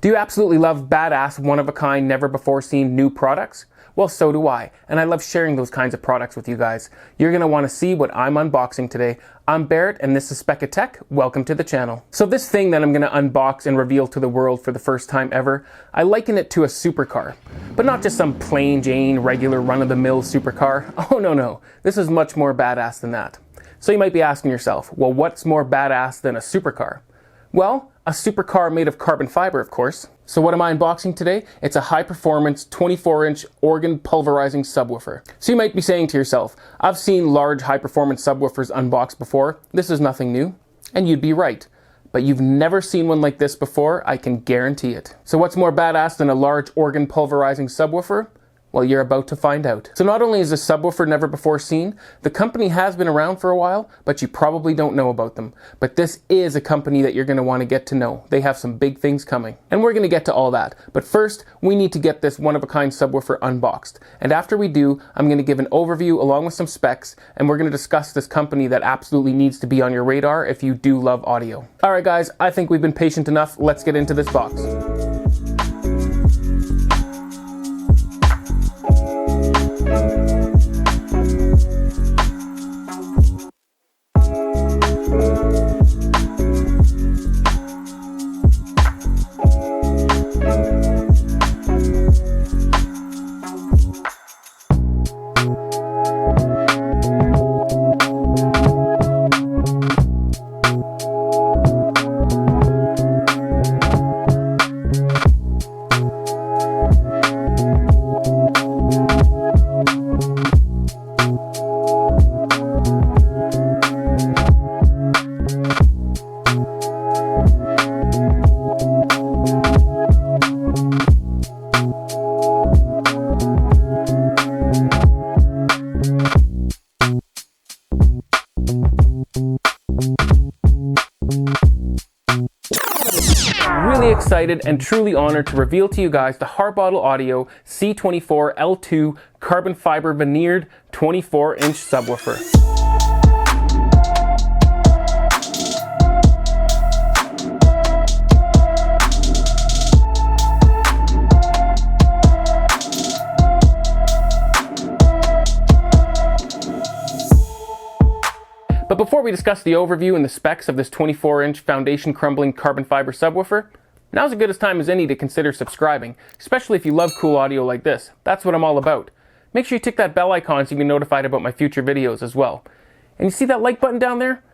Do you absolutely love badass, one-of-a-kind, never-before-seen new products? Well, so do I, and I love sharing those kinds of products with you guys. You're going to want to see what I'm unboxing today. I'm Barrett, and this is Spec of Tech. Welcome to the channel. So this thing that I'm going to unbox and reveal to the world for the first time ever, I liken it to a supercar. But not just some plain Jane, regular run-of-the-mill supercar. Oh no, this is much more badass than that. So you might be asking yourself, well, what's more badass than a supercar? Well, a supercar made of carbon fiber, of course. So what am I unboxing today? It's a high-performance 24-inch organ pulverizing subwoofer. So you might be saying to yourself, I've seen large high-performance subwoofers unboxed before. This is nothing new. And you'd be right. But you've never seen one like this before, I can guarantee it. So what's more badass than a large organ pulverizing subwoofer? Well, you're about to find out. So not only is this subwoofer never before seen, the company has been around for a while, but you probably don't know about them. But this is a company that you're going to want to get to know. They have some big things coming. And we're going to get to all that. But first, we need to get this one-of-a-kind subwoofer unboxed. And after we do, I'm going to give an overview along with some specs, and we're going to discuss this company that absolutely needs to be on your radar if you do love audio. Alright guys, I think we've been patient enough. Let's get into this box. Really excited and truly honored to reveal to you guys the Harbottle Audio C24 L2 carbon fiber veneered 24-inch subwoofer. But before we discuss the overview and the specs of this 24-inch foundation crumbling carbon fiber subwoofer, now's as good a time as any to consider subscribing, especially if you love cool audio like this. That's what I'm all about. Make sure you tick that bell icon so you can be notified about my future videos as well. And you see that like button down there?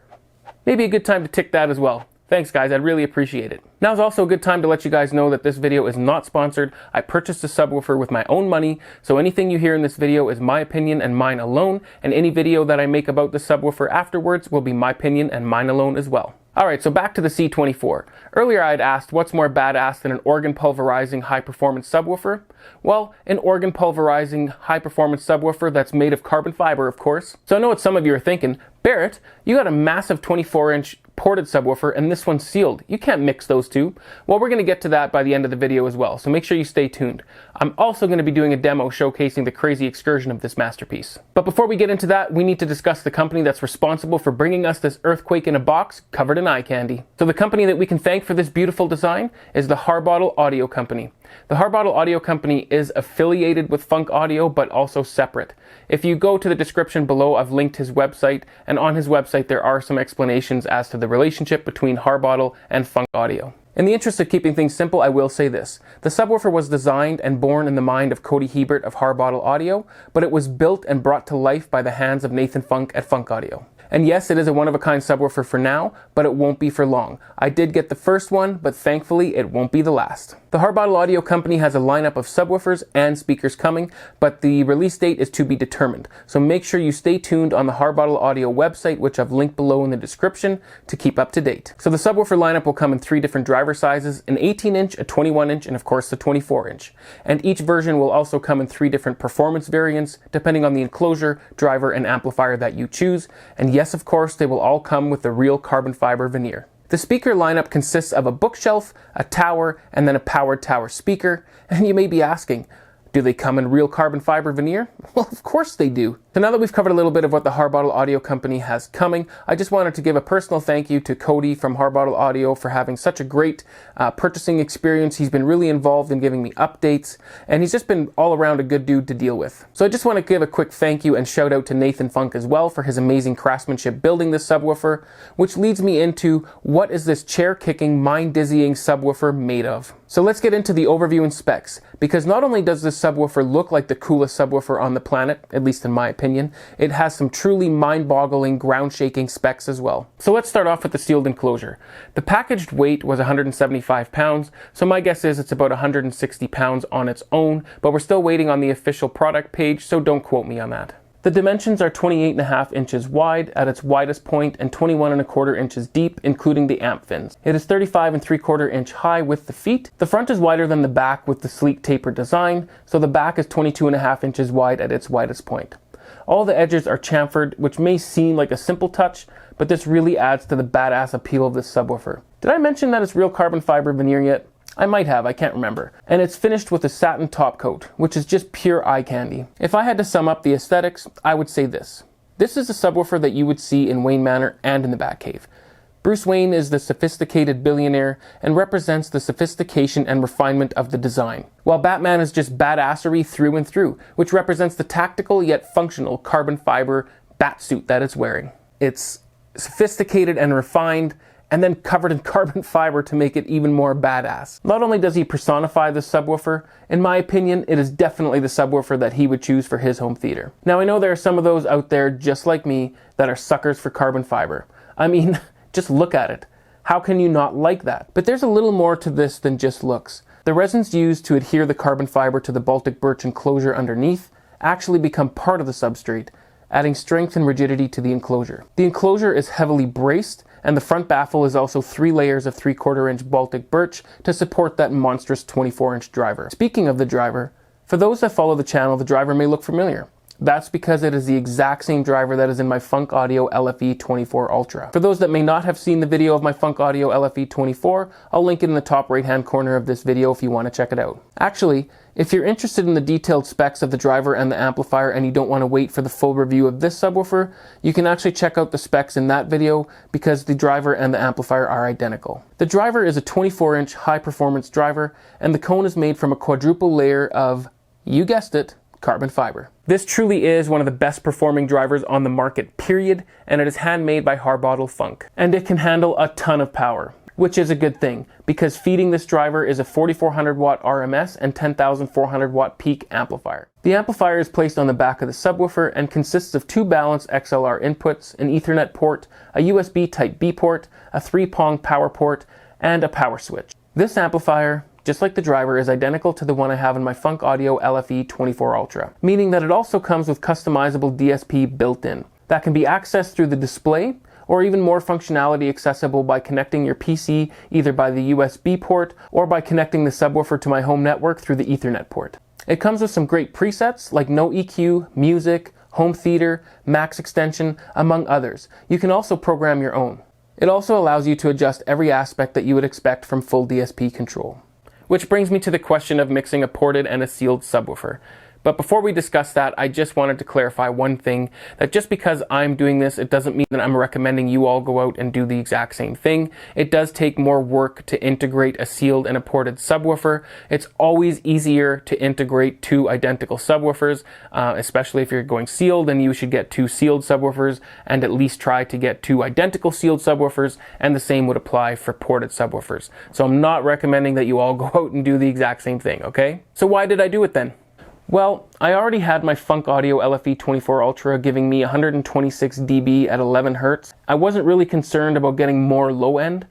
Maybe a good time to tick that as well. Thanks guys, I'd really appreciate it. Now's also a good time to let you guys know that this video is not sponsored. I purchased a subwoofer with my own money, so anything you hear in this video is my opinion and mine alone, and any video that I make about the subwoofer afterwards will be my opinion and mine alone as well. Alright, so back to the C24. Earlier I had asked what's more badass than an organ pulverizing high performance subwoofer? Well, an organ pulverizing high performance subwoofer that's made of carbon fiber, of course. So I know what some of you are thinking, Barrett, you got a massive 24-inch ported subwoofer and this one's sealed. You can't mix those two. Well, we're going to get to that by the end of the video as well, so make sure you stay tuned. I'm also going to be doing a demo showcasing the crazy excursion of this masterpiece. But before we get into that, we need to discuss the company that's responsible for bringing us this earthquake in a box covered in eye candy. So the company that we can thank for this beautiful design is the Harbottle Audio Company. The Harbottle Audio Company is affiliated with Funk Audio, but also separate. If you go to the description below, I've linked his website, and on his website there are some explanations as to the relationship between Harbottle and Funk Audio. In the interest of keeping things simple, I will say this. The subwoofer was designed and born in the mind of Cody Hebert of Harbottle Audio, but it was built and brought to life by the hands of Nathan Funk at Funk Audio. And yes, it is a one-of-a-kind subwoofer for now, but it won't be for long. I did get the first one, but thankfully it won't be the last. The Harbottle Audio Company has a lineup of subwoofers and speakers coming, but the release date is to be determined. So make sure you stay tuned on the Harbottle Audio website, which I've linked below in the description, to keep up to date. So the subwoofer lineup will come in 3 different driver sizes, an 18-inch, a 21-inch, and of course the 24-inch. And each version will also come in 3 different performance variants, depending on the enclosure, driver, and amplifier that you choose. And yes, of course, they will all come with the real carbon fiber veneer. The speaker lineup consists of a bookshelf, a tower, and then a powered tower speaker. And you may be asking, Do they come in real carbon fiber veneer? Well, of course they do. So now that we've covered a little bit of what the Harbottle Audio Company has coming, I just wanted to give a personal thank you to Cody from Harbottle Audio for having such a great purchasing experience. He's been really involved in giving me updates, and he's just been all around a good dude to deal with. So I just want to give a quick thank you and shout out to Nathan Funk as well for his amazing craftsmanship building this subwoofer, which leads me into what is this chair-kicking, mind-dizzying subwoofer made of? So let's get into the overview and specs, because not only does this subwoofer look like the coolest subwoofer on the planet, at least in my opinion, it has some truly mind-boggling, ground-shaking specs as well. So let's start off with the sealed enclosure. The packaged weight was 175 pounds, so my guess is it's about 160 pounds on its own, but we're still waiting on the official product page, so don't quote me on that. The dimensions are 28.5 inches wide at its widest point and 21.25 inches deep, including the amp fins. It is 35.75 inch high with the feet. The front is wider than the back with the sleek tapered design, so the back is 22.5 inches wide at its widest point. All the edges are chamfered, which may seem like a simple touch, but this really adds to the badass appeal of this subwoofer. Did I mention that it's real carbon fiber veneer yet? I might have, I can't remember. And it's finished with a satin top coat, which is just pure eye candy. If I had to sum up the aesthetics, I would say this. This is a subwoofer that you would see in Wayne Manor and in the Batcave. Bruce Wayne is the sophisticated billionaire and represents the sophistication and refinement of the design, while Batman is just badassery through and through, which represents the tactical yet functional carbon fiber batsuit that it's wearing. It's sophisticated and refined, and then covered in carbon fiber to make it even more badass. Not only does he personify the subwoofer, in my opinion, it is definitely the subwoofer that he would choose for his home theater. Now I know there are some of those out there just like me that are suckers for carbon fiber. I mean, just look at it. How can you not like that? But there's a little more to this than just looks. The resins used to adhere the carbon fiber to the Baltic birch enclosure underneath actually become part of the substrate, adding strength and rigidity to the enclosure. The enclosure is heavily braced, and the front baffle is also 3 layers of 3/4 inch Baltic birch to support that monstrous 24-inch driver. Speaking of the driver, for those that follow the channel, the driver may look familiar. That's because it is the exact same driver that is in my Funk Audio LFE24 Ultra. For those that may not have seen the video of my Funk Audio LFE24, I'll link it in the top right-hand corner of this video if you want to check it out. Actually, if you're interested in the detailed specs of the driver and the amplifier and you don't want to wait for the full review of this subwoofer, you can actually check out the specs in that video because the driver and the amplifier are identical. The driver is a 24-inch high-performance driver, and the cone is made from a quadruple layer of, you guessed it, carbon fiber. This truly is one of the best performing drivers on the market, period, and it is handmade by Harbottle Funk. And it can handle a ton of power, which is a good thing, because feeding this driver is a 4400 watt RMS and 10,400 watt peak amplifier. The amplifier is placed on the back of the subwoofer and consists of 2 balanced XLR inputs, an Ethernet port, a USB Type-B port, a 3-prong power port, and a power switch. This amplifier, just like the driver, is identical to the one I have in my Funk Audio LFE24 Ultra, meaning that it also comes with customizable DSP built in. That can be accessed through the display, or even more functionality accessible by connecting your PC either by the USB port or by connecting the subwoofer to my home network through the Ethernet port. It comes with some great presets like no EQ, music, home theater, max extension, among others. You can also program your own. It also allows you to adjust every aspect that you would expect from full DSP control. Which brings me to the question of mixing a ported and a sealed subwoofer. But before we discuss that, I just wanted to clarify one thing, that just because I'm doing this, it doesn't mean that I'm recommending you all go out and do the exact same thing. It does take more work to integrate a sealed and a ported subwoofer. It's always easier to integrate 2 identical subwoofers, especially if you're going sealed, then you should get 2 sealed subwoofers and at least try to get 2 identical sealed subwoofers, and the same would apply for ported subwoofers. So I'm not recommending that you all go out and do the exact same thing, okay? So why did I do it then? Well, I already had my Funk Audio LFE24 Ultra giving me 126 dB at 11 Hz. I wasn't really concerned about getting more low end,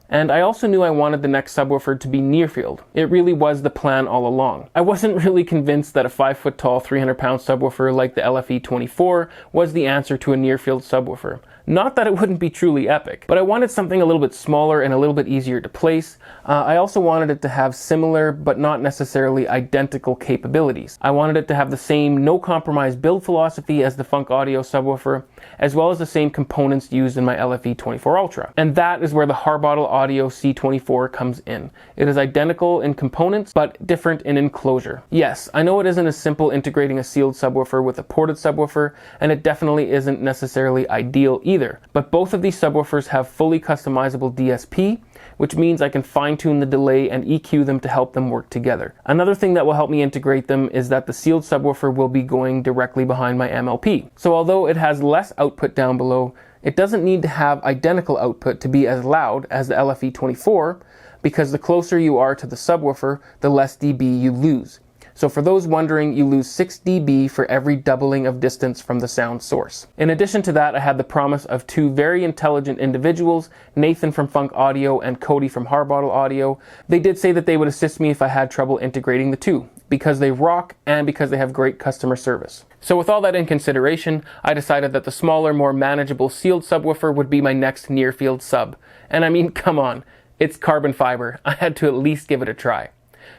and I also knew I wanted the next subwoofer to be near field. It really was the plan all along. I wasn't really convinced that a 5-foot tall, 300-pound subwoofer like the LFE24 was the answer to a near field subwoofer. Not that it wouldn't be truly epic, but I wanted something a little bit smaller and a little bit easier to place. I also wanted it to have similar, but not necessarily identical capabilities. I wanted it to have the same no compromise build philosophy as the Funk Audio subwoofer, as well as the same components used in my LFE24 Ultra. And that is where the Harbottle Audio C24 comes in. It is identical in components, but different in enclosure. Yes, I know it isn't as simple integrating a sealed subwoofer with a ported subwoofer, and it definitely isn't necessarily ideal either. But both of these subwoofers have fully customizable DSP, which means I can fine-tune the delay and EQ them to help them work together. Another thing that will help me integrate them is that the sealed subwoofer will be going directly behind my MLP. So although it has less output down below, it doesn't need to have identical output to be as loud as the LFE24, because the closer you are to the subwoofer, the less dB you lose. So for those wondering, you lose 6 dB for every doubling of distance from the sound source. In addition to that, I had the promise of two very intelligent individuals, Nathan from Funk Audio and Cody from Harbottle Audio. They did say that they would assist me if I had trouble integrating the two, because they rock and because they have great customer service. So with all that in consideration, I decided that the smaller, more manageable sealed subwoofer would be my next near-field sub. And I mean, come on, it's carbon fiber. I had to at least give it a try.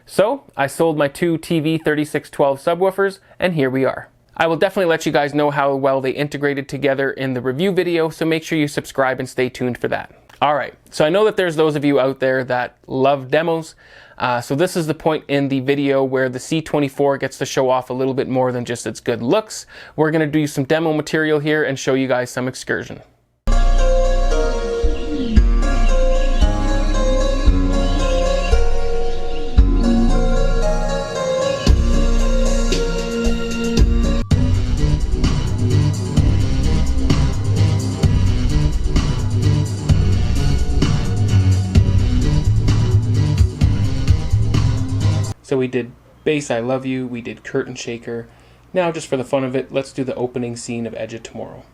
So I sold my two TV3612 subwoofers, and here we are. I will definitely let you guys know how well they integrated together in the review video, so make sure you subscribe and stay tuned for that. Alright, so I know that there's those of you out there that love demos, so this is the point in the video where the C24 gets to show off a little bit more than just its good looks. We're going to do some demo material here and show you guys some excursion. So we did Bass I Love You, we did Curtain Shaker. Now just for the fun of it, let's do the opening scene of Edge of Tomorrow.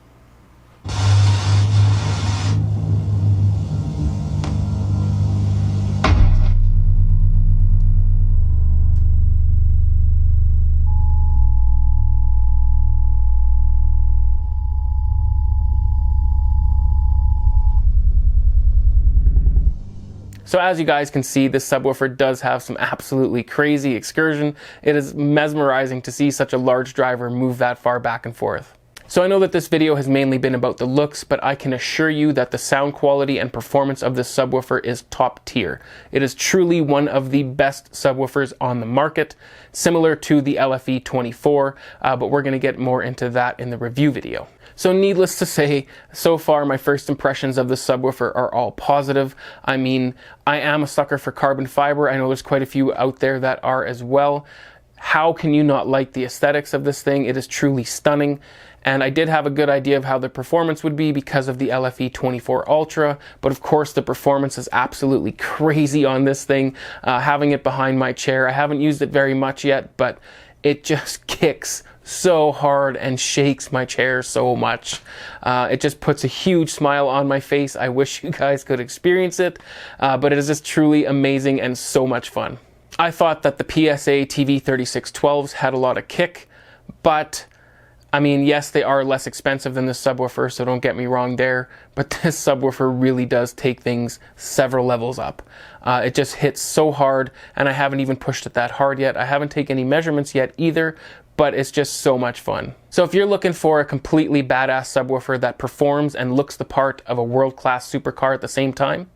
So as you guys can see, this subwoofer does have some absolutely crazy excursion. It is mesmerizing to see such a large driver move that far back and forth. So I know that this video has mainly been about the looks, but I can assure you that the sound quality and performance of this subwoofer is top tier. It is truly one of the best subwoofers on the market, similar to the LFE24, but we're going to get more into that in the review video. So needless to say, so far my first impressions of the subwoofer are all positive. I mean, I am a sucker for carbon fiber. I know there's quite a few out there that are as well. How can you not like the aesthetics of this thing? It is truly stunning. And I did have a good idea of how the performance would be because of the LFE24 Ultra, but of course the performance is absolutely crazy on this thing. Having it behind my chair, I haven't used it very much yet, but it just kicks so hard and shakes my chair so much. It just puts a huge smile on my face. I wish you guys could experience it, but it is just truly amazing and so much fun. I thought that the PSA TV3612s had a lot of kick, but I mean, yes, they are less expensive than this subwoofer, so don't get me wrong there, but this subwoofer really does take things several levels up. It just hits so hard, and I haven't even pushed it that hard yet. I haven't taken any measurements yet either, but it's just so much fun. So if you're looking for a completely badass subwoofer that performs and looks the part of a world-class supercar at the same time,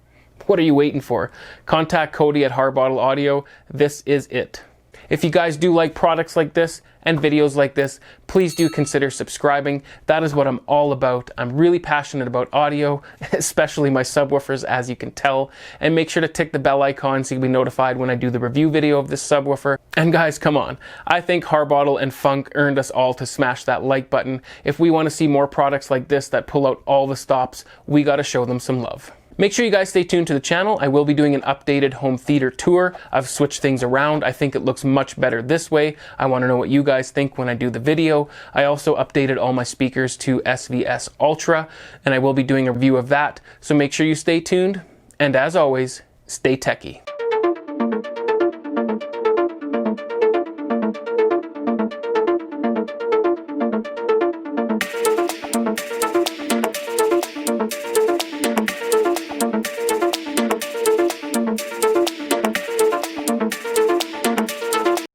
what are you waiting for? Contact Cody at Harbottle Audio. This is it. If you guys do like products like this and videos like this, please do consider subscribing. That is what I'm all about. I'm really passionate about audio, especially my subwoofers, as you can tell. And make sure to tick the bell icon so you'll be notified when I do the review video of this subwoofer. And guys, come on. I think Harbottle and Funk earned us all to smash that like button. If we want to see more products like this that pull out all the stops, we got to show them some love. Make sure you guys stay tuned to the channel. I will be doing an updated home theater tour. I've switched things around. I think it looks much better this way. I want to know what you guys think when I do the video. I also updated all my speakers to SVS Ultra, and I will be doing a review of that. So make sure you stay tuned, and as always, stay techie.